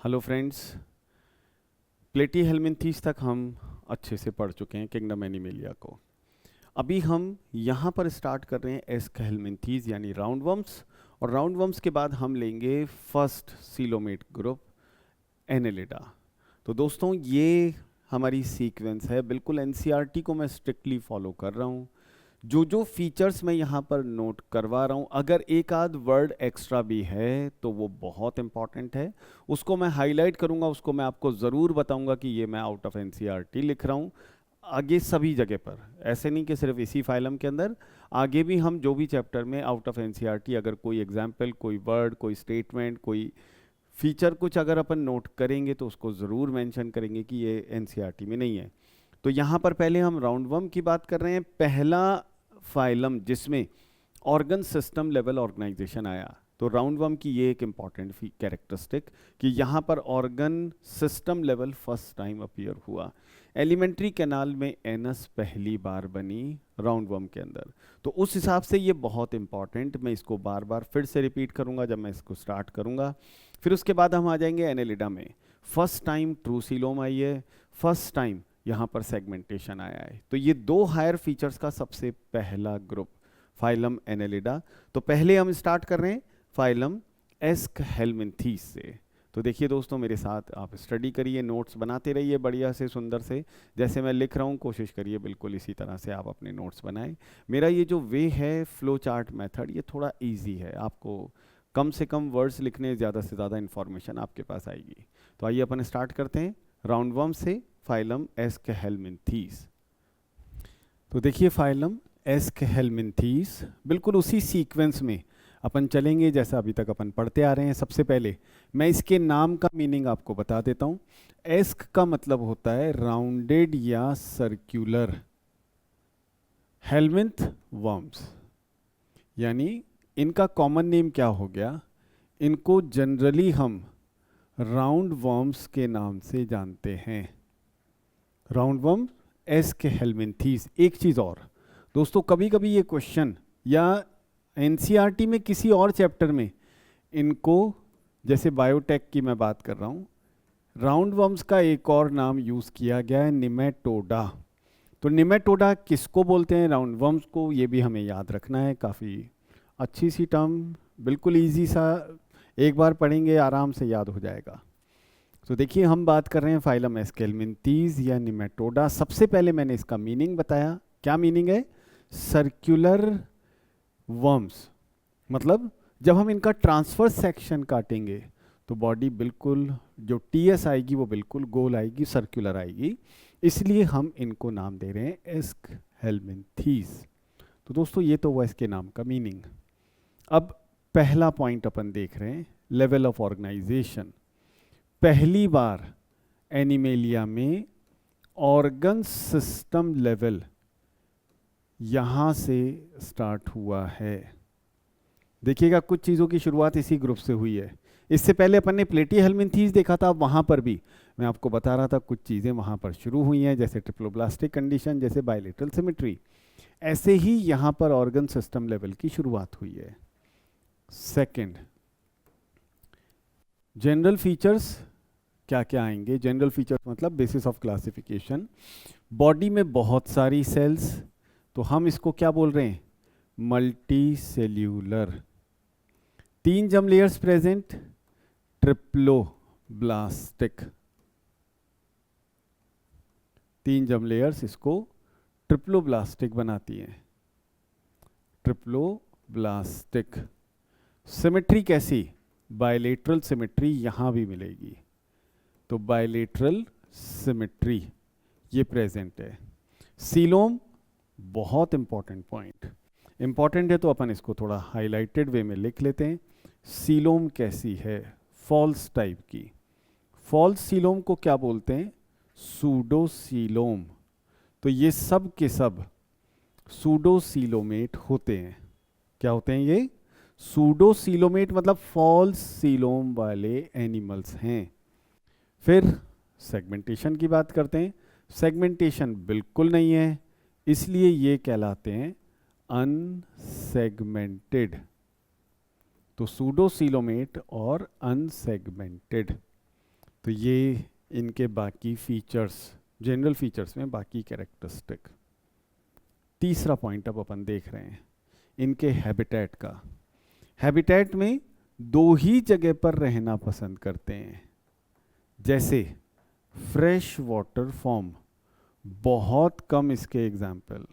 Hello friends, प्लेटीहेल्मिन्थीस तक हम अच्छे से पढ़ चुके हैं किंगडम एनिमेलिया को। अभी हम यहाँ पर स्टार्ट कर रहे हैं एस्कहेल्मिन्थीस यानी राउंडवर्म्स, और राउंडवर्म्स के बाद हम लेंगे फर्स्ट सीलोमेट ग्रुप एनेलिडा। तो दोस्तों ये हमारी सीक्वेंस है, बिल्कुल एनसीईआरटी को मैं स्ट्रिक्टली फॉलो कर रहा हूँ। जो जो फीचर्स मैं यहाँ पर नोट करवा रहा हूँ, अगर एक आध वर्ड एक्स्ट्रा भी है तो वो बहुत इंपॉर्टेंट है, उसको मैं हाईलाइट करूँगा, उसको मैं आपको ज़रूर बताऊँगा कि ये मैं आउट ऑफ एनसीईआरटी लिख रहा हूँ। आगे सभी जगह पर, ऐसे नहीं कि सिर्फ इसी फाइलम के अंदर, आगे भी हम जो भी चैप्टर में आउट ऑफ एनसीईआरटी अगर कोई एग्जाम्पल, कोई वर्ड, कोई स्टेटमेंट, कोई फीचर कुछ अगर अपन नोट करेंगे तो उसको ज़रूर मेंशन करेंगे कि ये एनसीईआरटी में नहीं है। तो यहाँ पर पहले हम राउंडवर्म की बात कर रहे हैं, पहला फाइलम जिसमें ऑर्गन सिस्टम लेवल ऑर्गेनाइजेशन आया। तो राउंडवर्म की ये एक इंपॉर्टेंट कैरेक्टरिस्टिक कि यहाँ पर organ system level first time appear हुआ। एलिमेंट्री कैनाल में एनस पहली बार बनी राउंडवर्म के अंदर, तो उस हिसाब से ये बहुत इंपॉर्टेंट, मैं इसको बार बार फिर से रिपीट करूँगा जब मैं इसको स्टार्ट करूँगा। फिर उसके बाद हम आ जाएंगे एनेलिडा में, फर्स्ट टाइम ट्रू सीलोम आई है, फर्स्ट टाइम यहाँ पर सेगमेंटेशन आया है। तो ये दो हायर फीचर्स का सबसे पहला ग्रुप फाइलम एनेलिडा। तो पहले हम स्टार्ट कर रहे हैं फाइलम एस्कहेल्मिन्थीस से। तो देखिए दोस्तों, मेरे साथ आप स्टडी करिए, नोट्स बनाते रहिए बढ़िया से, सुंदर से, जैसे मैं लिख रहा हूँ कोशिश करिए बिल्कुल इसी तरह से आप अपने नोट्स बनाएं। मेरा ये जो वे है, फ्लो चार्ट मेथड, ये थोड़ा ईजी है, आपको कम से कम वर्ड्स लिखने, ज़्यादा से ज़्यादा इन्फॉर्मेशन आपके पास आएगी। तो आइए अपन स्टार्ट करते हैं राउंडवर्म से, फाइलम एस्कहेल्मिन्थीस। तो देखिए फाइलम एस्कहेल्मिन्थीस, बिल्कुल उसी सीक्वेंस में अपन चलेंगे जैसा अभी तक अपन पढ़ते आ रहे हैं। सबसे पहले मैं इसके नाम का मीनिंग आपको बता देता हूँ। एस्क का मतलब होता है राउंडेड या सर्क्यूलर, हेल्मिन्थ वर्म्स, यानी इनका कॉमन नेम क्या हो गया, इनको जनरली हम राउंड वर्म्स के नाम से जानते हैं, राउंडवर्म एस्कहेल्मिन्थीस। एक चीज़ और दोस्तों, कभी कभी ये क्वेश्चन या एनसीईआरटी में किसी और चैप्टर में इनको, जैसे बायोटेक की मैं बात कर रहा हूँ, राउंडवर्म्स का एक और नाम यूज़ किया गया है, निमेटोडा। तो निमेटोडा किसको बोलते हैं, राउंडवर्म्स को, ये भी हमें याद रखना है। काफ़ी अच्छी सी टर्म, बिल्कुल ईजी सा, एक बार पढ़ेंगे आराम से याद हो जाएगा। तो देखिए हम बात कर रहे हैं फाइलम एस्कहेल्मिन्थीस या निमेटोडा। सबसे पहले मैंने इसका मीनिंग बताया, क्या मीनिंग है, सर्क्युलर वर्म्स, मतलब जब हम इनका ट्रांसफर सेक्शन काटेंगे तो बॉडी बिल्कुल, जो टीएस आएगी वो बिल्कुल गोल आएगी, सर्क्युलर आएगी, इसलिए हम इनको नाम दे रहे हैं एस्कहेल्मिन्थीस। तो दोस्तों ये तो हुआ इसके नाम का मीनिंग। अब पहला पॉइंट अपन देख रहे हैं, लेवल ऑफ ऑर्गेनाइजेशन। पहली बार एनिमेलिया में ऑर्गन सिस्टम लेवल यहाँ से स्टार्ट हुआ है। देखिएगा कुछ चीज़ों की शुरुआत इसी ग्रुप से हुई है। इससे पहले अपन ने प्लेटीहेल्मिन्थीस देखा था, वहाँ पर भी मैं आपको बता रहा था कुछ चीज़ें वहाँ पर शुरू हुई हैं, जैसे ट्रिप्लोब्लास्टिक कंडीशन, जैसे बायलेटरल सिमेट्री। ऐसे ही यहाँ पर ऑर्गन सिस्टम लेवल की शुरुआत हुई है। सेकंड, जनरल फीचर्स क्या क्या आएंगे, जनरल फीचर्स मतलब बेसिस ऑफ क्लासिफिकेशन। बॉडी में बहुत सारी सेल्स, तो हम इसको क्या बोल रहे हैं, multi cellular. 3 germ layers present, triploblastic. 3 germ layers इसको ट्रिप्लोब्लास्टिक बनाती हैं, ट्रिप्लोब्लास्टिक। सिमेट्री कैसी, बायलेटरल सिमेट्री यहाँ भी मिलेगी, तो बायलेटरल सिमेट्री ये प्रेजेंट है। सीलोम बहुत इंपॉर्टेंट पॉइंट, इंपॉर्टेंट है तो अपन इसको थोड़ा हाईलाइटेड वे में लिख लेते हैं। सीलोम कैसी है, फॉल्स टाइप की। फॉल्स सीलोम को क्या बोलते हैं, सूडोसीलोम। तो ये सब के सब सूडोसीलोमेट होते हैं। क्या होते हैं ये, सूडोसीलोमेट, मतलब फॉल्स सीलोम वाले एनिमल्स हैं। फिर सेगमेंटेशन की बात करते हैं। सेगमेंटेशन बिल्कुल नहीं है, इसलिए ये कहलाते हैं अनसेगमेंटेड। तो सूडोसीलोमेट और अनसेगमेंटेड। तो ये इनके बाकी फीचर्स, जनरल फीचर्स में बाकी कैरेक्टरिस्टिक। तीसरा पॉइंट अब अपन देख रहे हैं इनके हैबिटेट का। हैबिटेट में दो ही जगह पर रहना पसंद करते हैं, जैसे फ्रेश वाटर फॉर्म, बहुत कम इसके एग्जाम्पल।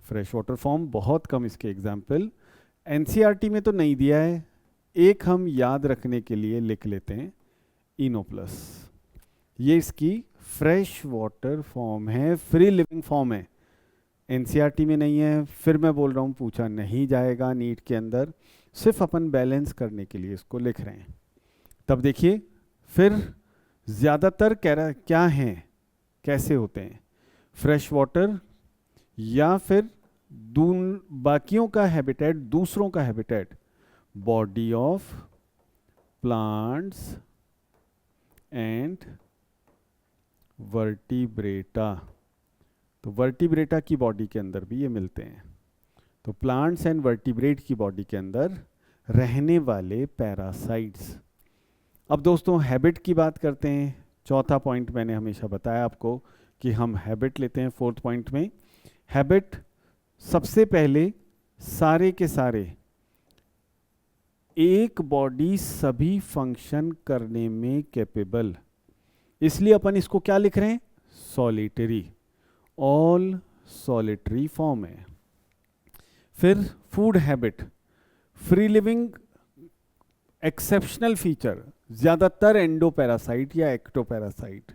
फ्रेश वाटर फॉर्म बहुत कम इसके एग्जाम्पल। एनसीईआरटी में तो नहीं दिया है, एक हम याद रखने के लिए लिख लेते हैं, इनोप्लस। ये इसकी फ्रेश वाटर फॉर्म है, फ्री लिविंग फॉर्म है, एनसीईआरटी में नहीं है। फिर मैं बोल रहा हूँ पूछा नहीं जाएगा नीट के अंदर, सिर्फ अपन बैलेंस करने के लिए इसको लिख रहे हैं। तब देखिए फिर ज़्यादातर क्या हैं, कैसे होते हैं, फ्रेश वाटर या फिर बाकियों का हैबिटेट, दूसरों का habitat, body of plants and vertebrata. तो वर्टिब्रेटा की बॉडी के अंदर भी ये मिलते हैं। तो प्लांट्स एंड वर्टिब्रेट की बॉडी के अंदर रहने वाले पैरासाइट्स। अब दोस्तों हैबिट की बात करते हैं। चौथा पॉइंट मैंने हमेशा बताया आपको कि हम हैबिट लेते हैं। फोर्थ पॉइंट में हैबिट सबसे पहले सारे के सारे एक बॉडी सभी फंक्शन करने में कैपेबल, इसलिए अपन इसको क्या लिख रहे हैं, सॉलिटरी, ऑल सॉलिटरी फॉर्म है। फिर food habit, free living exceptional feature, ज्यादातर एंडोपैरासाइट या एक्टोपैरासाइट।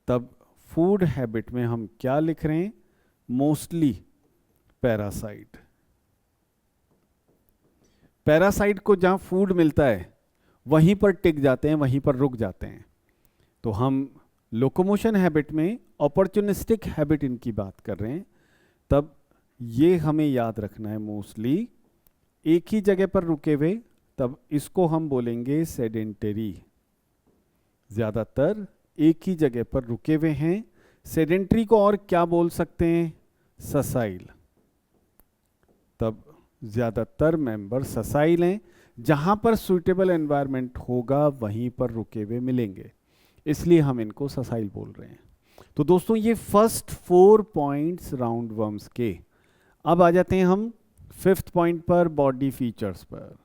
तब फूड हैबिट में हम क्या लिख रहे हैं, मोस्टली पैरासाइट। पैरासाइट को जहां फूड मिलता है वहीं पर टिक जाते हैं, वहीं पर रुक जाते हैं। तो हम लोकोमोशन हैबिट में अपॉर्चुनिस्टिक हैबिट इनकी बात कर रहे हैं। तब ये हमें याद रखना है, मोस्टली एक ही जगह पर रुके हुए, तब इसको हम बोलेंगे सेडेंटरी। ज्यादातर एक ही जगह पर रुके हुए हैं। सेडेंटरी को और क्या बोल सकते हैं, ससाइल। तब ज्यादातर मेंबर ससाइल हैं, जहां पर सुइटेबल एनवायरनमेंट होगा वहीं पर रुके हुए मिलेंगे, इसलिए हम इनको ससाइल बोल रहे हैं। तो दोस्तों ये फर्स्ट 4 पॉइंट्स राउंड वर्म्स के। अब आ जाते हैं हम फिफ्थ पॉइंट पर, बॉडी फीचर्स पर।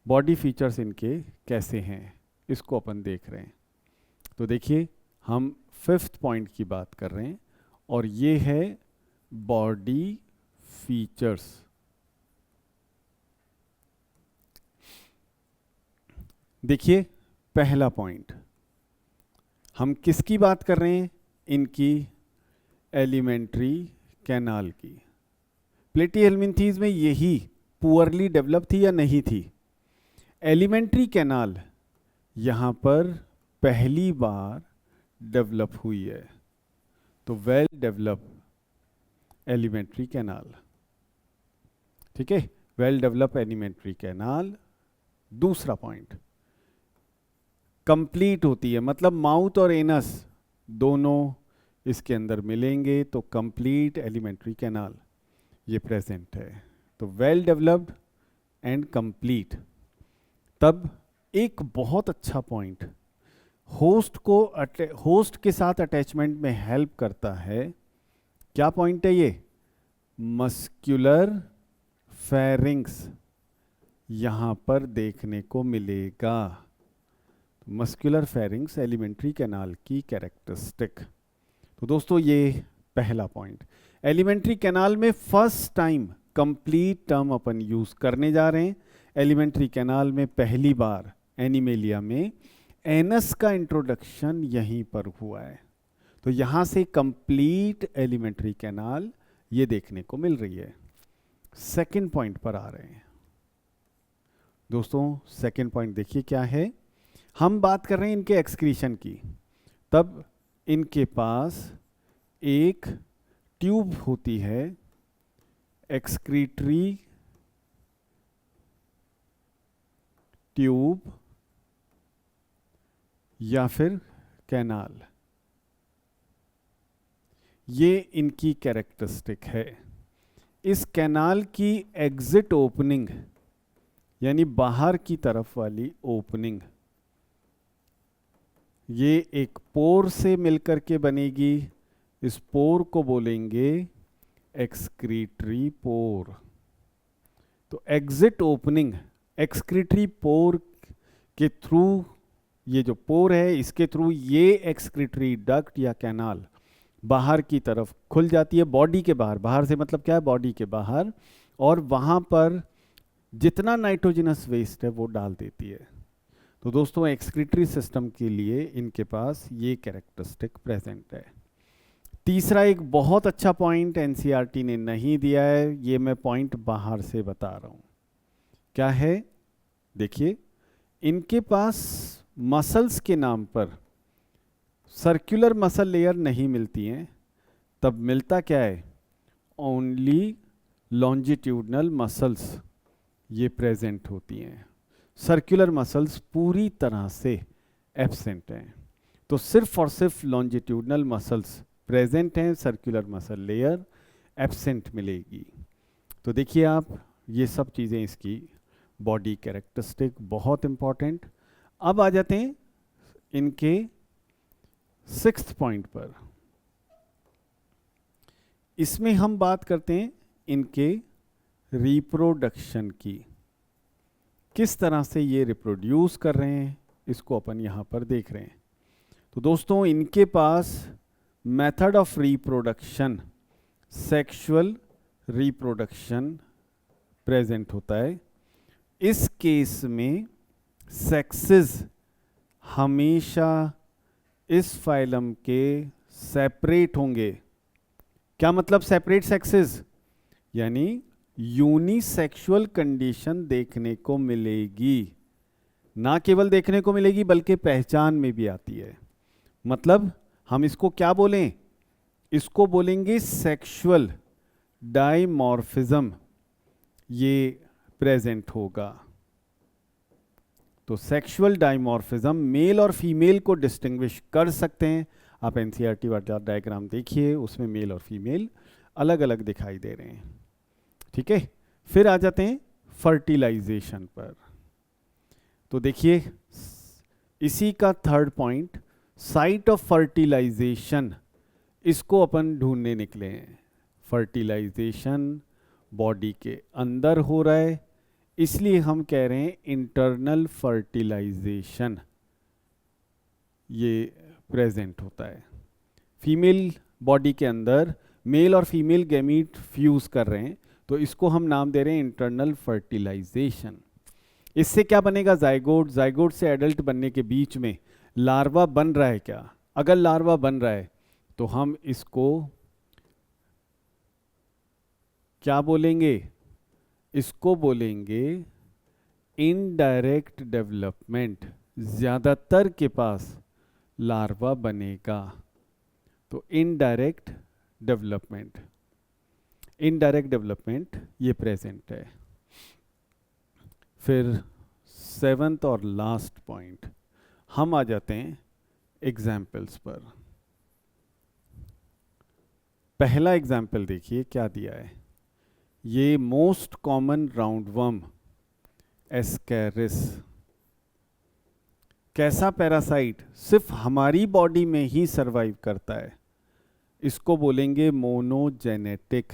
बॉडी फीचर्स इनके कैसे हैं इसको अपन देख रहे हैं। तो देखिए हम फिफ्थ पॉइंट की बात कर रहे हैं और ये है बॉडी फीचर्स। देखिए पहला पॉइंट, हम किसकी बात कर रहे हैं, इनकी एलिमेंट्री कैनाल की। प्लेटीहेल्मिन्थीज में यही पुअरली डेवलप थी या नहीं थी, एलिमेंट्री कैनाल यहां पर पहली बार डेवलप हुई है। तो वेल डेवलप एलिमेंट्री कैनाल, ठीक है, वेल डेवलप एलिमेंट्री कैनाल। दूसरा पॉइंट, कंप्लीट होती है, मतलब माउथ और एनस दोनों इसके अंदर मिलेंगे तो कंप्लीट एलिमेंट्री कैनाल ये प्रेजेंट है। तो वेल डेवलप्ड एंड कंप्लीट। तब एक बहुत अच्छा पॉइंट, होस्ट के साथ अटैचमेंट में हेल्प करता है। क्या पॉइंट है ये, मस्क्यूलर फेरिंग्स यहां पर देखने को मिलेगा। मस्क्यूलर फेरिंग्स एलिमेंट्री कैनाल की कैरेक्टरिस्टिक। तो दोस्तों ये पहला पॉइंट, एलिमेंट्री कैनाल में फर्स्ट टाइम कंप्लीट टर्म अपन यूज करने जा रहे हैं। एलिमेंट्री कैनाल में पहली बार एनिमेलिया में एनस का इंट्रोडक्शन यहीं पर हुआ है। तो यहां से कंप्लीट एलिमेंट्री कैनाल ये देखने को मिल रही है। सेकंड पॉइंट पर आ रहे हैं दोस्तों। सेकंड पॉइंट देखिए क्या है, हम बात कर रहे हैं इनके एक्सक्रीशन की। तब इनके पास एक ट्यूब होती है, एक्सक्रीटरी ट्यूब या फिर कैनाल, ये इनकी कैरेक्टरिस्टिक है। इस कैनाल की एग्जिट ओपनिंग यानी बाहर की तरफ वाली ओपनिंग ये एक पोर से मिलकर के बनेगी, इस पोर को बोलेंगे एक्सक्रीटरी पोर। तो एग्जिट ओपनिंग एक्सक्रीटरी पोर के थ्रू, ये जो पोर है इसके थ्रू ये एक्सक्रीटरी डक्ट या कैनाल बाहर की तरफ खुल जाती है, बॉडी के बाहर। बाहर से मतलब क्या है, बॉडी के बाहर, और वहाँ पर जितना नाइट्रोजनस वेस्ट है वो डाल देती है। तो दोस्तों एक्सक्रीटरी सिस्टम के लिए इनके पास ये कैरेक्टरिस्टिक प्रेजेंट है। तीसरा एक बहुत अच्छा पॉइंट एनसीईआरटी ने नहीं दिया है, ये मैं पॉइंट बाहर से बता रहा हूँ। क्या है, देखिए इनके पास मसल्स के नाम पर सर्कुलर मसल लेयर नहीं मिलती हैं, तब मिलता क्या है, ओनली लॉन्जिट्यूडनल मसल्स ये प्रेजेंट होती हैं। सर्कुलर मसल्स पूरी तरह से एब्सेंट हैं। तो सिर्फ और सिर्फ लॉन्जिट्यूडनल मसल्स प्रेजेंट हैं, सर्कुलर मसल लेयर एब्सेंट मिलेगी। तो देखिए आप, ये सब चीज़ें इसकी बॉडी कैरेक्टरिस्टिक बहुत इंपॉर्टेंट। अब आ जाते हैं इनके 6th पॉइंट पर। इसमें हम बात करते हैं इनके रिप्रोडक्शन की, किस तरह से ये रिप्रोड्यूस कर रहे हैं, इसको अपन यहाँ पर देख रहे हैं। तो दोस्तों इनके पास method of reproduction sexual reproduction present होता है। इस केस में सेक्सेस हमेशा इस फाइलम के सेपरेट होंगे। क्या मतलब सेपरेट सेक्सेस, यानी यूनिसेक्सुअल कंडीशन देखने को मिलेगी। ना केवल देखने को मिलेगी बल्कि पहचान में भी आती है। मतलब हम इसको क्या बोलें, इसको बोलेंगे सेक्सुअल डाइमॉर्फिज्म, ये प्रेजेंट होगा। तो सेक्सुअल डाइमॉर्फिज्म मेल और फीमेल को डिस्टिंग्विश कर सकते हैं। आप एनसीईआरटी वाला डायग्राम देखिए, उसमें मेल और फीमेल अलग अलग दिखाई दे रहे हैं। ठीक है, फिर आ जाते हैं फर्टिलाइजेशन पर। तो देखिए इसी का 3rd point, site of fertilisation, इसको अपन ढूंढने निकले हैं। फर्टिलाइजेशन बॉडी के अंदर हो रहा है, इसलिए हम कह रहे हैं इंटरनल फर्टिलाइजेशन ये प्रेजेंट होता है। फीमेल बॉडी के अंदर मेल और फीमेल गैमीट फ्यूज कर रहे हैं, तो इसको हम नाम दे रहे हैं इंटरनल फर्टिलाइजेशन। इससे क्या बनेगा, जाइगोट, जाइगोट से एडल्ट बनने के बीच में लार्वा बन रहा है क्या। अगर लार्वा बन रहा है तो हम इसको क्या बोलेंगे, इसको बोलेंगे इनडायरेक्ट डेवलपमेंट। ज्यादातर के पास लार्वा बनेगा, तो इनडायरेक्ट डेवलपमेंट, इनडायरेक्ट डेवलपमेंट ये प्रेजेंट है। फिर 7th और लास्ट पॉइंट, हम आ जाते हैं एग्जाम्पल्स पर। पहला एग्जाम्पल देखिए क्या दिया है, ये मोस्ट कॉमन राउंडवर्म एस्कैरिस। कैसा पैरासाइट, सिर्फ हमारी बॉडी में ही सरवाइव करता है, इसको बोलेंगे monogenetic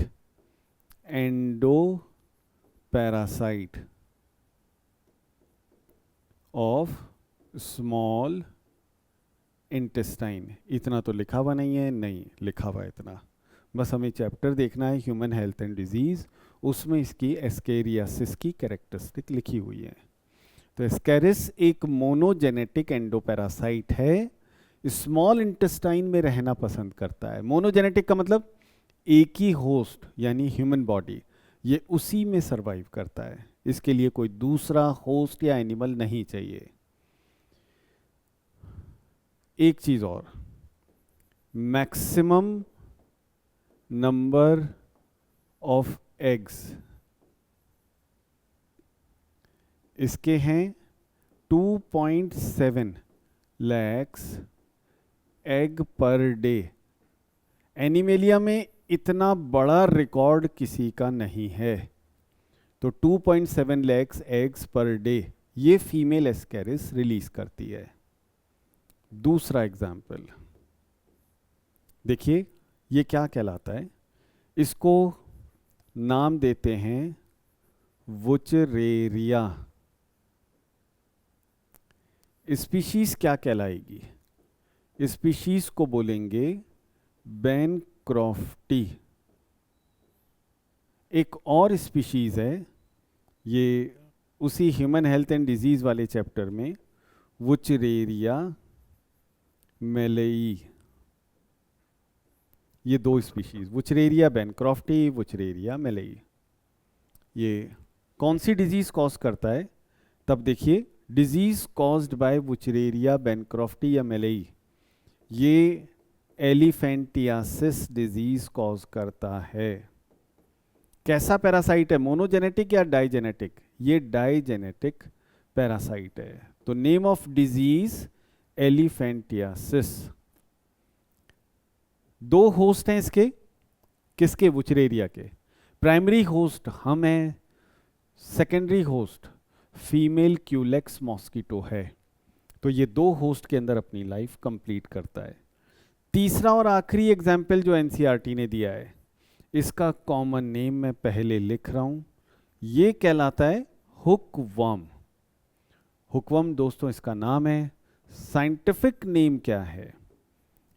endo parasite of small intestine. इतना तो लिखा हुआ नहीं है, नहीं लिखा हुआ इतना, बस हमें चैप्टर देखना है ह्यूमन हेल्थ एंड डिजीज, उसमें इसकी एस्केरियासिस की कैरेक्टरिस्टिक लिखी हुई है। तो एस्कैरिस एक मोनोजेनेटिक एंडोपैरासाइट है, स्मॉल इंटेस्टाइन में रहना पसंद करता है। मोनोजेनेटिक का मतलब एक ही होस्ट यानी ह्यूमन बॉडी, ये उसी में सरवाइव करता है, इसके लिए कोई दूसरा होस्ट या एनिमल नहीं चाहिए। एक चीज और, मैक्सिमम नंबर ऑफ एग्स इसके हैं 2.7 lakhs egg per day. Animalia में इतना बड़ा रिकॉर्ड किसी का नहीं है। तो 2.7 lakhs एग्स पर डे ये फीमेल एस्कैरिस रिलीज करती है। दूसरा एग्जाम्पल देखिए, ये क्या कहलाता है, इसको नाम देते हैं वुचरेरिया। स्पीशीज क्या कहलाएगी, स्पीशीज को बोलेंगे बैनक्रॉफ्टी। एक और स्पीशीज है, ये उसी ह्यूमन हेल्थ एंड डिजीज वाले चैप्टर में, वुचरेरिया मेलेई। ये दो स्पीशीज, वुचरेरिया बैनक्रॉफ्टी, वुचरेरिया मेलेई, ये कौन सी डिजीज कॉज करता है, तब देखिए disease caused by Wuchereria bancrofti या मेलेई, ये एलिफेंटियासिस डिजीज कॉज करता है। कैसा पैरासाइट है, मोनोजेनेटिक या डाइजेनेटिक, ये डाइजेनेटिक पैरासाइट है। तो नेम ऑफ डिजीज एलिफेंटियासिस। दो होस्ट हैं इसके, किसके, वुचरेरिया के। प्राइमरी होस्ट हम हैं, secondary host female Culex mosquito है। तो ये दो होस्ट के अंदर अपनी लाइफ कंप्लीट करता है। तीसरा और आखिरी एग्जाम्पल जो एनसीईआरटी ने दिया है, इसका कॉमन नेम मैं पहले लिख रहा हूं, ये कहलाता है हुकवर्म। हुकवर्म दोस्तों इसका नाम है, साइंटिफिक नेम क्या है,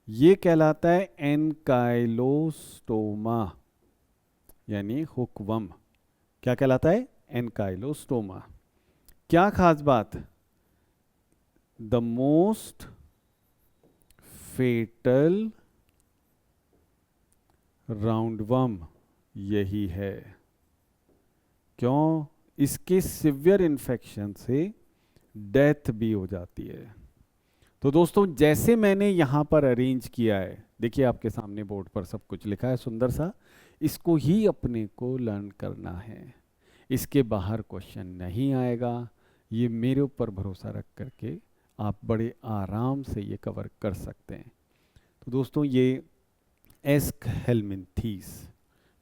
ये कहलाता है एनकाइलोस्टोमा, यानी हुकवर्म क्या कहलाता है, एनकाइलोस्टोमा। क्या खास बात, द मोस्ट फेटल राउंडवर्म यही है। क्यों, इसके सिवियर इन्फेक्शन से डेथ भी हो जाती है। तो दोस्तों जैसे मैंने यहां पर अरेंज किया है, देखिए आपके सामने बोर्ड पर सब कुछ लिखा है सुंदर सा, इसको ही अपने को लर्न करना है, इसके बाहर क्वेश्चन नहीं आएगा। ये मेरे ऊपर भरोसा रख करके आप बड़े आराम से ये कवर कर सकते हैं। तो दोस्तों ये एस्कहेलमिन्थीस,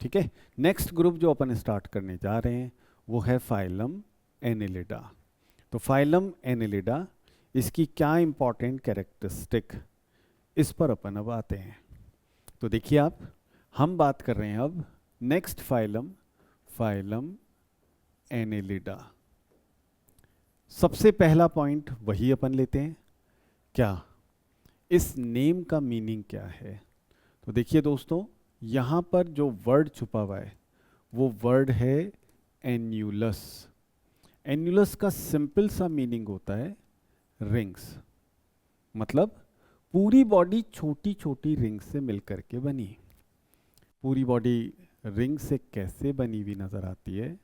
ठीक है। नेक्स्ट ग्रुप जो अपन स्टार्ट करने जा रहे हैं वो है फाइलम एनेलिडा। तो फाइलम एनेलिडा, इसकी क्या इंपॉर्टेंट कैरेक्टरिस्टिक, इस पर अपन अब आते हैं। तो देखिए आप, हम बात कर रहे हैं अब नेक्स्ट फाइलम, फाइलम एनेलिडा। सबसे पहला पॉइंट वही अपन लेते हैं, क्या, इस नेम का मीनिंग क्या है। तो देखिए दोस्तों, यहां पर जो वर्ड छुपा हुआ है वो वर्ड है एन्यूलस। एन्यूलस का सिंपल सा मीनिंग होता है रिंग्स, मतलब पूरी बॉडी छोटी छोटी रिंग से मिलकर के बनी। पूरी बॉडी रिंग से कैसे बनी हुई नजर आती है,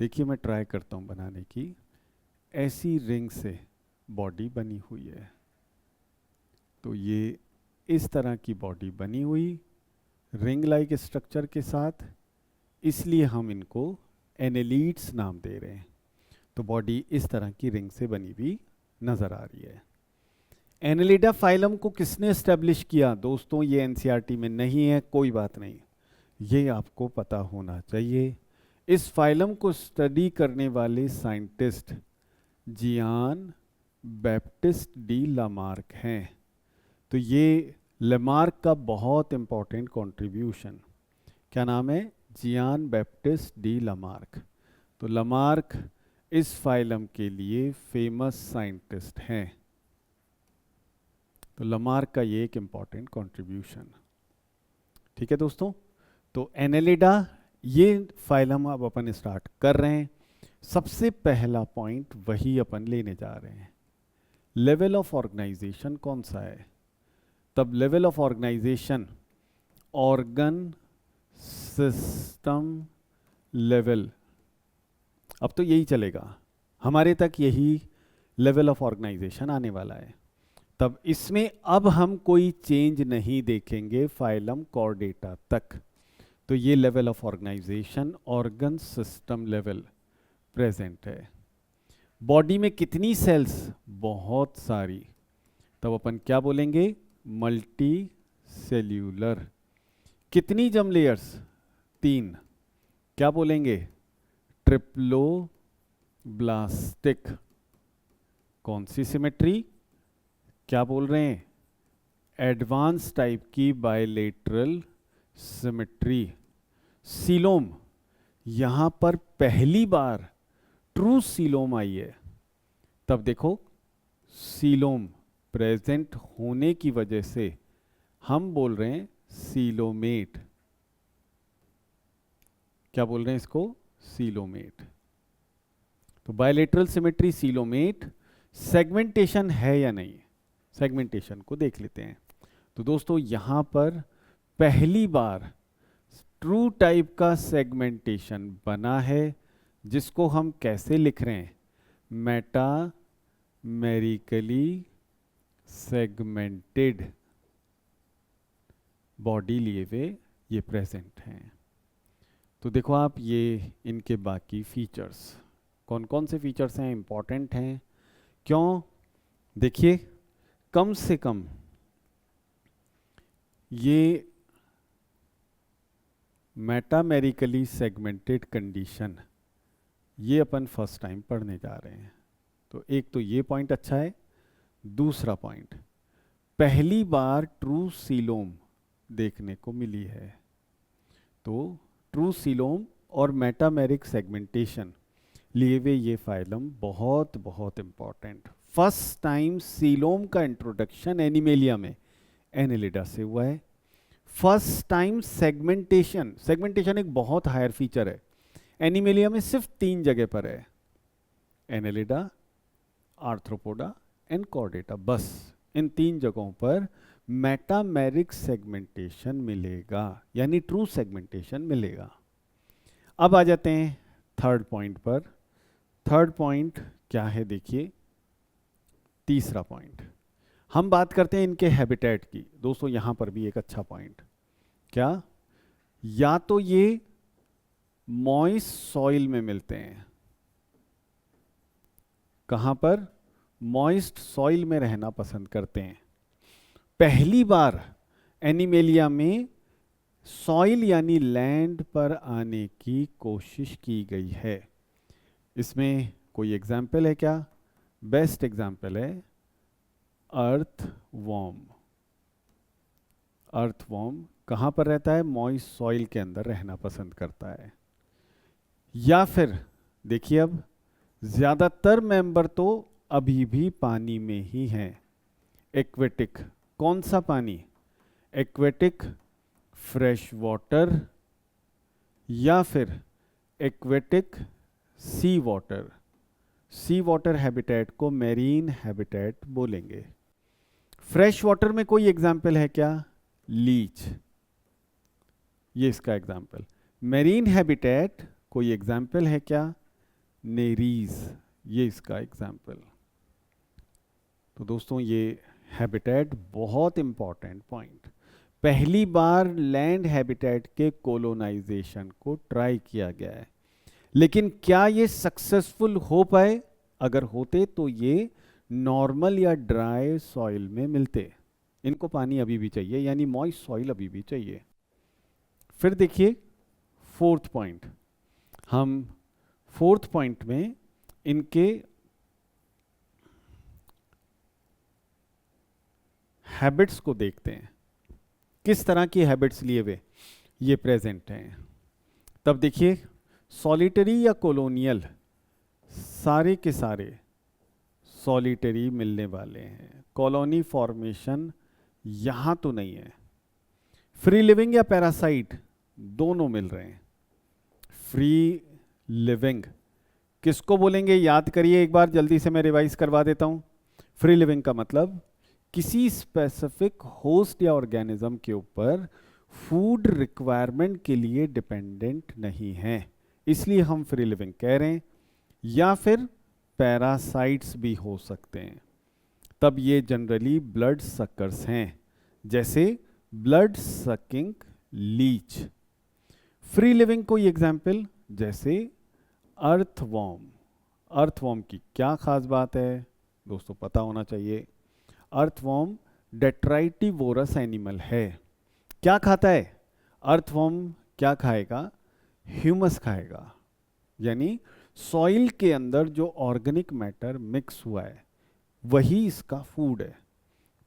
देखिए मैं ट्राई करता हूं बनाने की। ऐसी रिंग से बॉडी बनी हुई है, तो ये इस तरह की बॉडी बनी हुई रिंग लाइक स्ट्रक्चर के साथ, इसलिए हम इनको एनेलिड्स नाम दे रहे हैं। तो बॉडी इस तरह की रिंग से बनी हुई नजर आ रही है। एनेलिडा फाइलम को किसने एस्टेब्लिश किया, दोस्तों ये एनसीईआरटी में नहीं है, कोई बात नहीं, ये आपको पता होना चाहिए। इस फाइलम को स्टडी करने वाले साइंटिस्ट जियान बैप्टिस्ट डी लामार्क हैं। तो ये लामार्क का बहुत इंपॉर्टेंट कंट्रीब्यूशन, क्या नाम है, जियान बैप्टिस्ट डी लामार्क। तो लामार्क इस फाइलम के लिए फेमस साइंटिस्ट हैं। तो लामार्क का ये एक इंपॉर्टेंट कंट्रीब्यूशन, ठीक है दोस्तों। तो एनेलिडा, ये फाइलम अब अपन स्टार्ट कर रहे हैं। सबसे पहला पॉइंट वही अपन लेने जा रहे हैं, लेवल ऑफ ऑर्गेनाइजेशन कौन सा है। तब level of organisation organ system level, अब तो यही चलेगा, हमारे तक यही लेवल ऑफ ऑर्गेनाइजेशन आने वाला है। तब इसमें अब हम कोई चेंज नहीं देखेंगे फाइलम कॉर्डेटा तक। तो ये level of organisation organ system level present है। बॉडी में कितनी सेल्स, बहुत सारी, तब अपन क्या बोलेंगे, मल्टी सेल्यूलर। कितनी जर्म लेयर्स, 3, क्या बोलेंगे, ट्रिप्लोब्लास्टिक। कौन सी सिमेट्री, क्या बोल रहे हैं? एडवांस टाइप की बायलेटरल सिमेट्री, सीलोम। यहां पर पहली बार ट्रू सीलोम आई है। तब देखो, सीलोम प्रेजेंट होने की वजह से हम बोल रहे हैं सीलोमेट। क्या बोल रहे हैं इसको? सीलोमेट। तो बायलेटरल सिमेट्री, सीलोमेट। सेगमेंटेशन है या नहीं? सेगमेंटेशन को देख लेते हैं। तो दोस्तों यहां पर पहली बार ट्रू टाइप का सेगमेंटेशन बना है, जिसको हम कैसे लिख रहे हैं? मेटामेरिकली सेगमेंटेड बॉडी लिए हुए ये प्रेजेंट हैं। तो देखो आप, ये इनके बाकी फीचर्स, कौन कौन से फीचर्स हैं, इंपॉर्टेंट हैं। क्यों? देखिए, कम से कम ये मेटामेरिकली सेगमेंटेड कंडीशन, ये अपन फर्स्ट टाइम पढ़ने जा रहे हैं। तो एक तो ये पॉइंट अच्छा है। दूसरा पॉइंट, पहली बार ट्रू सीलोम देखने को मिली है। तो ट्रू सीलोम और मेटामेरिक सेगमेंटेशन लिए हुए ये फाइलम बहुत बहुत इंपॉर्टेंट। फर्स्ट टाइम सीलोम का इंट्रोडक्शन एनिमेलिया में एनेलिडा से हुआ है। फर्स्ट टाइम सेगमेंटेशन, सेगमेंटेशन एक बहुत हायर फीचर है, एनिमेलिया में सिर्फ 3 जगह पर है, एनेलिडा, आर्थ्रोपोडा एंड कॉर्डेटा। बस इन 3 जगहों पर मेटामेरिक सेगमेंटेशन मिलेगा, यानी ट्रू सेगमेंटेशन मिलेगा। अब आ जाते हैं थर्ड पॉइंट पर। थर्ड पॉइंट क्या है? देखिए, तीसरा पॉइंट, हम बात करते हैं इनके हैबिटेट की। दोस्तों यहां पर भी एक अच्छा पॉइंट, क्या? या तो ये मॉइस्ट सॉइल में मिलते हैं। कहां पर? मॉइस्ट सॉइल में रहना पसंद करते हैं। पहली बार एनिमेलिया में सॉइल यानी लैंड पर आने की कोशिश की गई है। इसमें कोई एग्जाम्पल है क्या? बेस्ट एग्जाम्पल है अर्थवॉर्म। अर्थवॉर्म कहां पर रहता है? मॉइस्ट सॉइल के अंदर रहना पसंद करता है। या फिर देखिए, अब ज्यादातर मेंबर तो अभी भी पानी में ही हैं। एक्वेटिक, कौन सा पानी? एक्वेटिक फ्रेश वाटर, या फिर एक्वेटिक सी वाटर। सी वाटर हैबिटेट को मेरीन हैबिटेट बोलेंगे। फ्रेश वाटर में कोई एग्जाम्पल है क्या? लीच, ये इसका एग्जाम्पल। मेरीन हैबिटेट कोई एग्जाम्पल है क्या? नेरीज, ये इसका एग्जाम्पल। तो दोस्तों ये हैबिटेट बहुत इंपॉर्टेंट पॉइंट। पहली बार लैंड हैबिटेट के कोलोनाइजेशन को ट्राई किया गया है, लेकिन क्या ये सक्सेसफुल हो पाए? अगर होते तो ये नॉर्मल या ड्राई सॉइल में मिलते। इनको पानी अभी भी चाहिए, यानी मॉइस्ट सॉइल अभी भी चाहिए। फिर देखिए फोर्थ पॉइंट, हम फोर्थ पॉइंट में इनके हैबिट्स को देखते हैं, किस तरह की हैबिट्स लिए हुए ये प्रेजेंट हैं। तब देखिए, सॉलिटरी या कॉलोनियल, सारे के सारे सॉलिटरी मिलने वाले हैं। कॉलोनी फॉर्मेशन यहां तो नहीं है। फ्री लिविंग या पैरासाइट, दोनों मिल रहे हैं। फ्री लिविंग किसको बोलेंगे? याद करिए एक बार, जल्दी से मैं रिवाइज करवा देता हूं। फ्री लिविंग का मतलब किसी स्पेसिफिक होस्ट या ऑर्गेनिज्म के ऊपर फूड रिक्वायरमेंट के लिए डिपेंडेंट नहीं है, इसलिए हम फ्री लिविंग कह रहे हैं। या फिर पैरासाइट्स भी हो सकते हैं, तब ये जनरली ब्लड सकर्स हैं, जैसे blood sucking Leach. Free living कोई एग्जाम्पल, जैसे अर्थवॉर्म। अर्थवॉर्म की क्या खास बात है दोस्तों? पता होना चाहिए। अर्थवॉर्म डेट्राइटिवोरस एनिमल है। क्या खाता है अर्थवॉर्म? क्या खाएगा? ह्यूमस खाएगा, यानी सॉइल के अंदर जो ऑर्गेनिक मैटर मिक्स हुआ है वही इसका फूड है।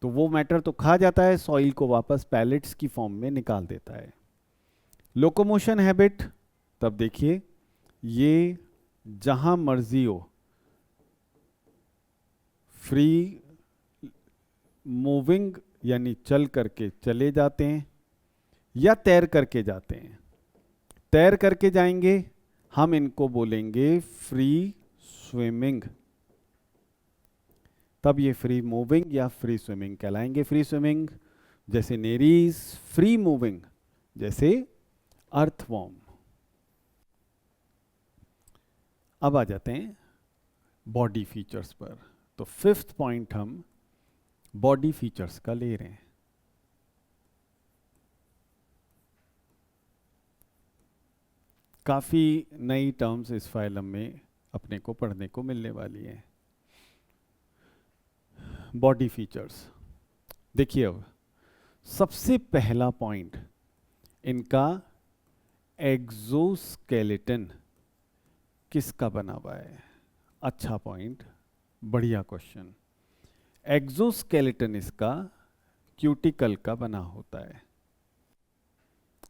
तो वो मैटर तो खा जाता है, सॉइल को वापस पैलेट्स की फॉर्म में निकाल देता है। लोकोमोशन हैबिट, तब देखिए ये जहां मर्जी हो, फ्री मूविंग यानी चल करके चले जाते हैं या तैर करके जाते हैं। तैर करके जाएंगे हम इनको बोलेंगे फ्री स्विमिंग, तब ये फ्री मूविंग या फ्री स्विमिंग कहलाएंगे। फ्री स्विमिंग जैसे नेरीज, फ्री मूविंग जैसे अर्थवॉर्म। अब आ जाते हैं बॉडी फीचर्स पर। तो फिफ्थ पॉइंट हम बॉडी फीचर्स का ले रहे हैं। काफी नई टर्म्स इस फाइलम में अपने को पढ़ने को मिलने वाली हैं। बॉडी फीचर्स देखिए, अब सबसे पहला पॉइंट इनका एक्सोस्केलेटन किसका बना हुआ है। अच्छा पॉइंट, बढ़िया क्वेश्चन। एक्सोस्केलेटन इसका क्यूटिकल का बना होता है।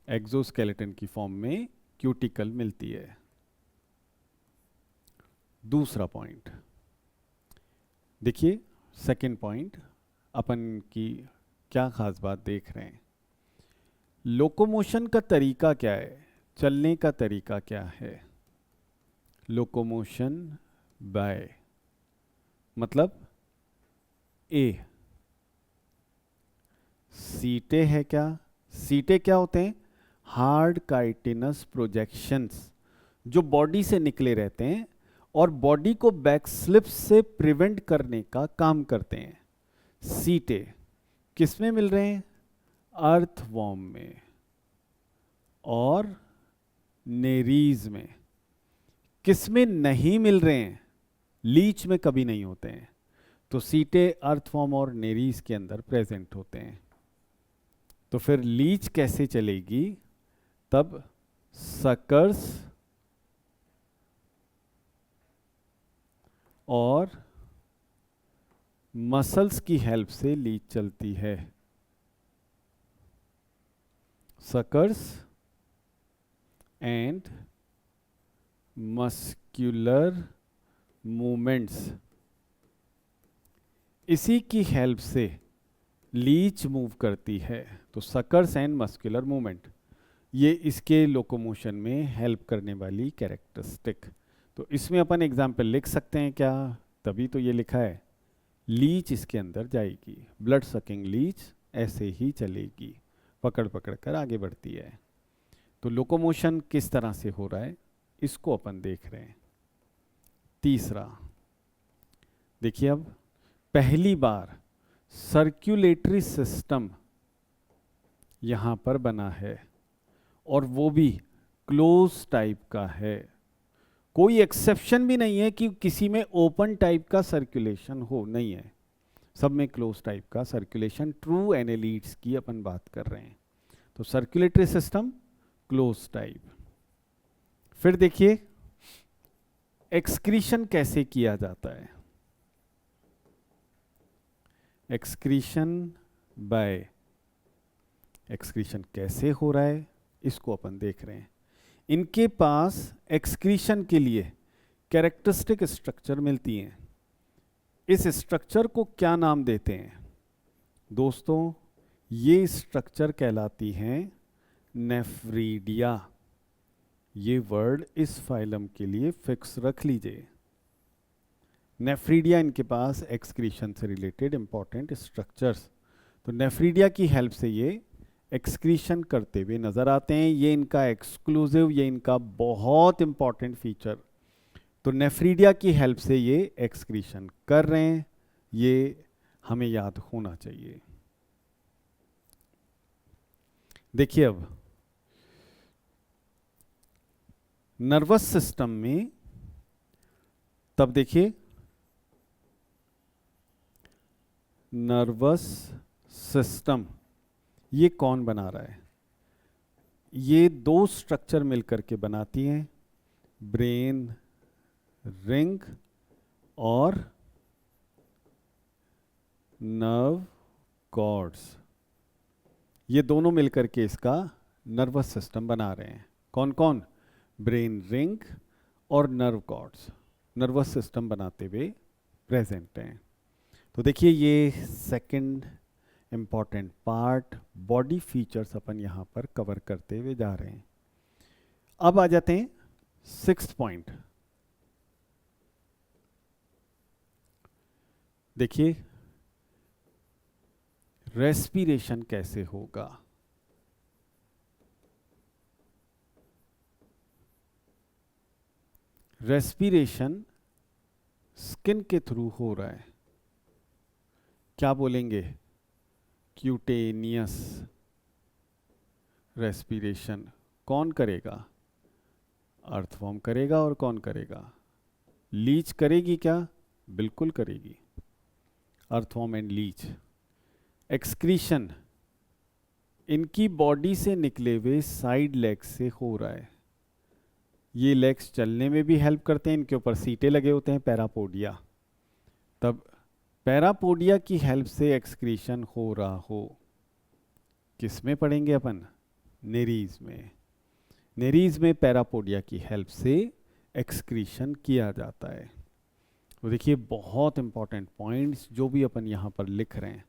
एक्सोस्केलेटन की फॉर्म में क्यूटिकल मिलती है। दूसरा पॉइंट देखिए, सेकंड पॉइंट अपन की क्या खास बात देख रहे हैं। लोकोमोशन का तरीका क्या है, चलने का तरीका क्या है। लोकोमोशन बाय मतलब ए, सीटे है क्या। सीटे क्या होते हैं, हार्ड काइटिनस प्रोजेक्शंस जो बॉडी से निकले रहते हैं और बॉडी को बैक स्लिप से प्रिवेंट करने का काम करते हैं। सीटे किस में मिल रहे हैं, अर्थवॉर्म में और नेरीज में। किस में नहीं मिल रहे हैं, लीच में कभी नहीं होते हैं। तो सीटे अर्थवॉर्म और नेरीज के अंदर प्रेजेंट होते हैं। तो फिर लीच कैसे चलेगी, तब सकर्स और मसल्स की हेल्प से लीच चलती है। सकर्स एंड मस्क्यूलर मूवमेंट्स, इसी की हेल्प से लीच मूव करती है। तो सकर्स एंड मस्कुलर मूवमेंट ये इसके लोकोमोशन में हेल्प करने वाली कैरेक्टरिस्टिक। तो इसमें अपन एग्जाम्पल लिख सकते हैं क्या, तभी तो ये लिखा है लीच इसके अंदर जाएगी। ब्लड सकिंग लीच ऐसे ही चलेगी, पकड़ पकड़ कर आगे बढ़ती है। तो लोकोमोशन किस तरह से हो रहा है इसको अपन देख रहे हैं। तीसरा देखिए, अब पहली बार सर्कुलेटरी सिस्टम यहां पर बना है और वो भी क्लोज टाइप का है। कोई एक्सेप्शन भी नहीं है कि किसी में ओपन टाइप का सर्कुलेशन हो, नहीं है, सब में क्लोज टाइप का सर्कुलेशन। ट्रू एनालीट्स की अपन बात कर रहे हैं। तो सर्कुलेटरी सिस्टम क्लोज टाइप। फिर देखिए एक्सक्रीशन कैसे किया जाता है। एक्सक्रीशन बाय, एक्सक्रीशन कैसे हो रहा है इसको अपन देख रहे हैं। इनके पास एक्सक्रीशन के लिए कैरेक्टरिस्टिक स्ट्रक्चर मिलती हैं। इस स्ट्रक्चर को क्या नाम देते हैं दोस्तों, ये स्ट्रक्चर कहलाती हैं नेफ्रीडिया। ये वर्ड इस फाइलम के लिए फिक्स रख लीजिए। नेफ्रीडिया इनके पास एक्सक्रीशन से रिलेटेड इंपॉर्टेंट स्ट्रक्चर्स। तो नेफ्रीडिया की हेल्प से ये एक्सक्रीशन करते हुए नजर आते हैं। ये इनका एक्सक्लूसिव, ये इनका बहुत इंपॉर्टेंट फीचर। तो नेफ्रीडिया की हेल्प से ये एक्सक्रीशन कर रहे हैं, ये हमें याद होना चाहिए। देखिए, अब नर्वस सिस्टम में, तब देखिए नर्वस सिस्टम ये कौन बना रहा है, ये दो स्ट्रक्चर मिलकर के बनाती हैं, ब्रेन रिंग और नर्व कॉर्ड्स, ये दोनों मिलकर के इसका नर्वस सिस्टम बना रहे हैं। कौन कौन? ब्रेन रिंग और नर्व कॉर्ड्स नर्वस सिस्टम बनाते हुए प्रेजेंट हैं। तो देखिए ये second important part body features अपन यहाँ पर कवर करते हुए जा रहे हैं। अब आ जाते हैं सिक्स्थ पॉइंट। देखिए रेस्पिरेशन कैसे होगा। रेस्पिरेशन स्किन के थ्रू हो रहा है। क्या बोलेंगे? Cutaneous respiration. कौन करेगा? अर्थवॉर्म करेगा। और कौन करेगा? लीच करेगी क्या? बिल्कुल करेगी, अर्थवॉर्म एंड लीच। एक्सक्रीशन इनकी बॉडी से निकले हुए साइड लेग्स से हो रहा है। ये लेग्स चलने में भी हेल्प करते हैं, इनके ऊपर सीटे लगे होते हैं, पैरापोडिया। तब पैरापोडिया की हेल्प से एक्सक्रीशन हो रहा हो, किस में पढ़ेंगे अपन? नेरीज में। नेरीज में पैरापोडिया की हेल्प से एक्सक्रीशन किया जाता है। तो देखिए बहुत इंपॉर्टेंट पॉइंट्स जो भी अपन यहाँ पर लिख रहे हैं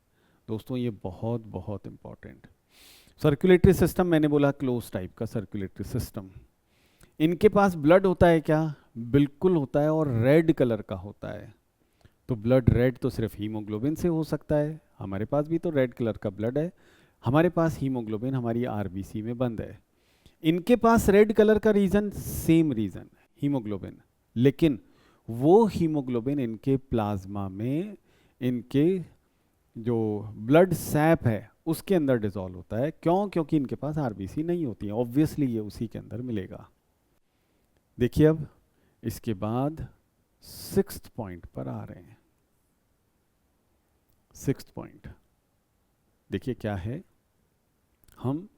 दोस्तों, ये बहुत बहुत इंपॉर्टेंट। सर्कुलेटरी सिस्टम मैंने बोला क्लोज टाइप का सर्कुलेटरी सिस्टम। इनके पास ब्लड होता है क्या? बिल्कुल होता है, और रेड कलर का होता है। तो ब्लड रेड तो सिर्फ हीमोग्लोबिन से हो सकता है, हमारे पास भी तो रेड कलर का ब्लड है। हमारे पास हीमोग्लोबिन हमारी आरबीसी में बंद है। इनके पास रेड कलर का रीजन सेम रीजन हीमोग्लोबिन, लेकिन वो हीमोग्लोबिन इनके प्लाज्मा में, इनके जो ब्लड सैप है उसके अंदर डिसॉल्व होता है। क्यों? क्योंकि इनके पास आरबीसी नहीं होती है, ऑब्वियसली ये उसी के अंदर मिलेगा। देखिए अब इसके बाद सिक्स्थ पॉइंट पर आ रहे हैं। सिक्स्थ पॉइंट देखिए क्या है। हम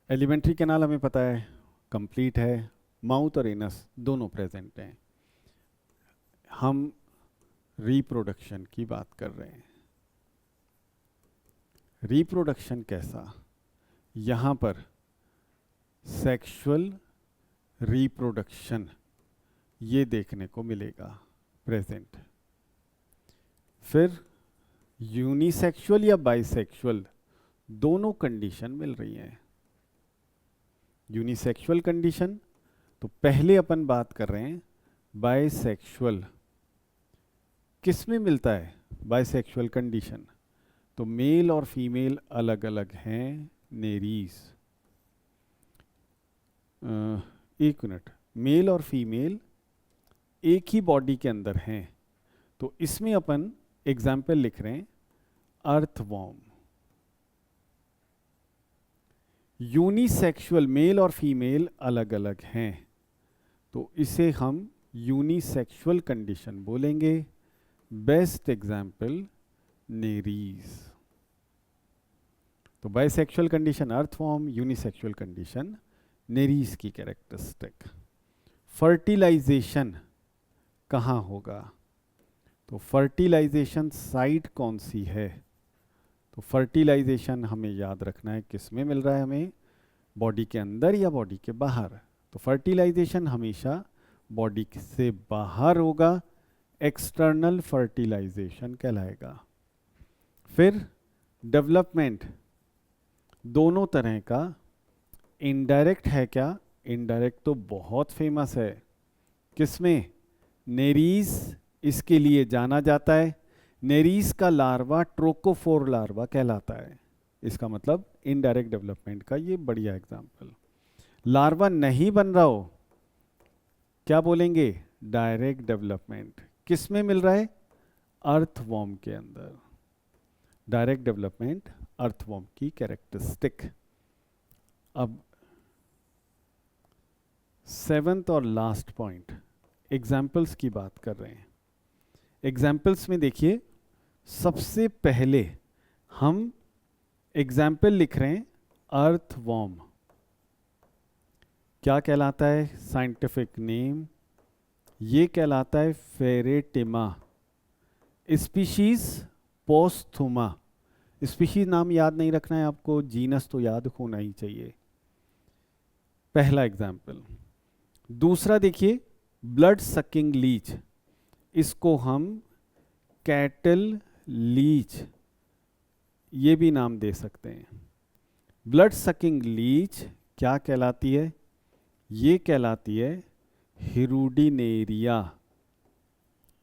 एलिमेंट्री कैनाल हमें पता है कंप्लीट है, माउथ और एनस दोनों प्रेजेंट हैं। हम रिप्रोडक्शन की बात कर रहे हैं। रिप्रोडक्शन कैसा? यहाँ पर सेक्सुअल रिप्रोडक्शन ये देखने को मिलेगा प्रेजेंट। फिर यूनिसेक्सुअल या बाइसेक्सुअल दोनों कंडीशन मिल रही हैं। यूनिसेक्सुअल कंडीशन तो पहले अपन बात कर रहे हैं बाइसेक्सुअल। किस में मिलता है बाइसेक्सुअल कंडीशन? तो मेल और फीमेल अलग अलग हैं, नेरीज। एक मिनट, मेल और फीमेल एक ही बॉडी के अंदर हैं, तो इसमें अपन एग्जाम्पल लिख रहे हैं अर्थवॉर्म। यूनिसेक्सुअल मेल और फीमेल अलग अलग हैं, तो इसे हम यूनिसेक्सुअल कंडीशन बोलेंगे। Best example Nereis. तो bisexual condition earthworm, unisexual condition Nereis की कैरेक्टरिस्टिक। फर्टिलाइजेशन कहाँ होगा? तो फर्टिलाइजेशन साइट कौन सी है? तो फर्टिलाइजेशन हमें याद रखना है किस में मिल रहा है हमें, बॉडी के अंदर या बॉडी के बाहर। तो फर्टिलाइजेशन हमेशा बॉडी से बाहर होगा, एक्सटर्नल फर्टिलाइजेशन कहलाएगा। फिर डेवलपमेंट दोनों तरह का। इनडायरेक्ट है क्या? इनडायरेक्ट तो बहुत फेमस है, किसमें? नेरीज इसके लिए जाना जाता है। नेरीज का लार्वा ट्रोकोफोर लार्वा कहलाता है। इसका मतलब इनडायरेक्ट डेवलपमेंट का ये बढ़िया एग्जांपल। लार्वा नहीं बन रहा हो, क्या बोलेंगे? Direct development. किस में मिल रहा है? अर्थवॉर्म के अंदर। डायरेक्ट डेवलपमेंट अर्थवॉर्म की कैरेक्टरिस्टिक। अब सेवेंथ और लास्ट पॉइंट, एग्जाम्पल्स की बात कर रहे हैं। एग्जाम्पल्स में देखिए सबसे पहले हम एग्जाम्पल लिख रहे हैं अर्थवॉर्म। क्या कहलाता है साइंटिफिक नेम? ये कहलाता है फेरेटिमा, स्पीशीज पोस्थुमा। स्पीशीज नाम याद नहीं रखना है आपको, जीनस तो याद होना ही चाहिए। पहला एग्जाम्पल। दूसरा देखिए, ब्लड सकिंग लीच, इसको हम कैटल लीच ये भी नाम दे सकते हैं। ब्लड सकिंग लीच क्या कहलाती है? ये कहलाती है Hirudinaria.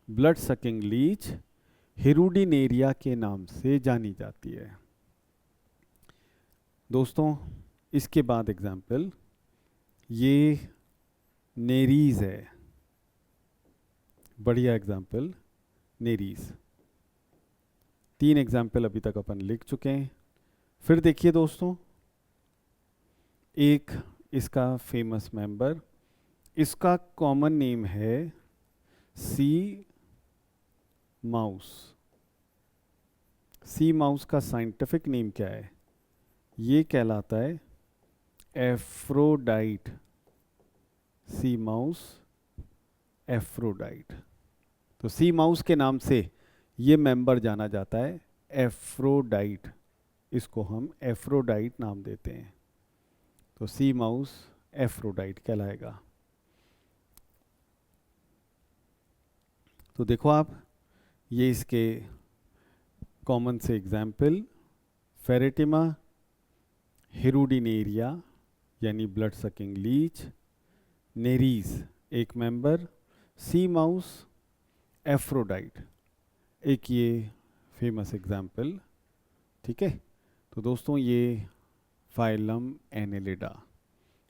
Blood sucking Leach Hirudinaria के नाम से जानी जाती है। दोस्तों इसके बाद एग्जाम्पल, ये नेरीज है, बढ़िया एग्जाम्पल नेरीज। 3 एग्जाम्पल अभी तक अपन लिख चुके हैं। फिर देखिए दोस्तों, एक इसका फेमस मेंबर, इसका कॉमन नेम है सी माउस। सी माउस का साइंटिफिक नेम क्या है? ये कहलाता है एफ्रोडाइट। Sea mouse Aphrodite. तो सी माउस के नाम से ये मेंबर जाना जाता है एफ्रोडाइट, इसको हम एफ्रोडाइट नाम देते हैं। तो सी माउस एफ्रोडाइट कहलाएगा। तो देखो आप, ये इसके कॉमन से एग्जाम्पल, फेरेटिमा, हिरुडिनेरिया यानी ब्लड सकिंग लीच, नेरीज एक मेंबर, सी माउस, एफ्रोडाइट एक ये फेमस एग्जाम्पल। ठीक है, तो दोस्तों ये फाइलम एनेलिडा।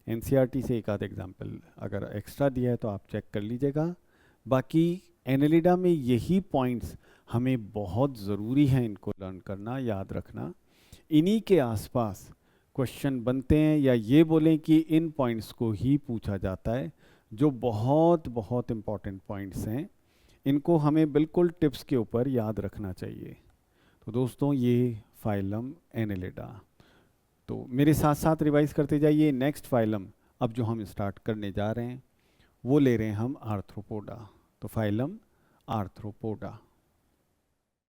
एनसीईआरटी से एक आध एग्जाम्पल अगर एक्स्ट्रा दिया है तो आप चेक कर लीजिएगा। बाकी एनेलिडा में यही पॉइंट्स हमें बहुत ज़रूरी है इनको लर्न करना, याद रखना। इन्हीं के आसपास क्वेश्चन बनते हैं, या ये बोलें कि इन पॉइंट्स को ही पूछा जाता है, जो बहुत बहुत इम्पॉर्टेंट पॉइंट्स हैं। इनको हमें बिल्कुल टिप्स के ऊपर याद रखना चाहिए। तो दोस्तों ये फाइलम एनेलिडा। तो मेरे साथ साथ रिवाइज करते जाइए। नेक्स्ट फाइलम अब जो हम स्टार्ट करने जा रहे हैं वो ले रहे हैं हम आर्थ्रोपोडा। तो फाइलम आर्थ्रोपोडा।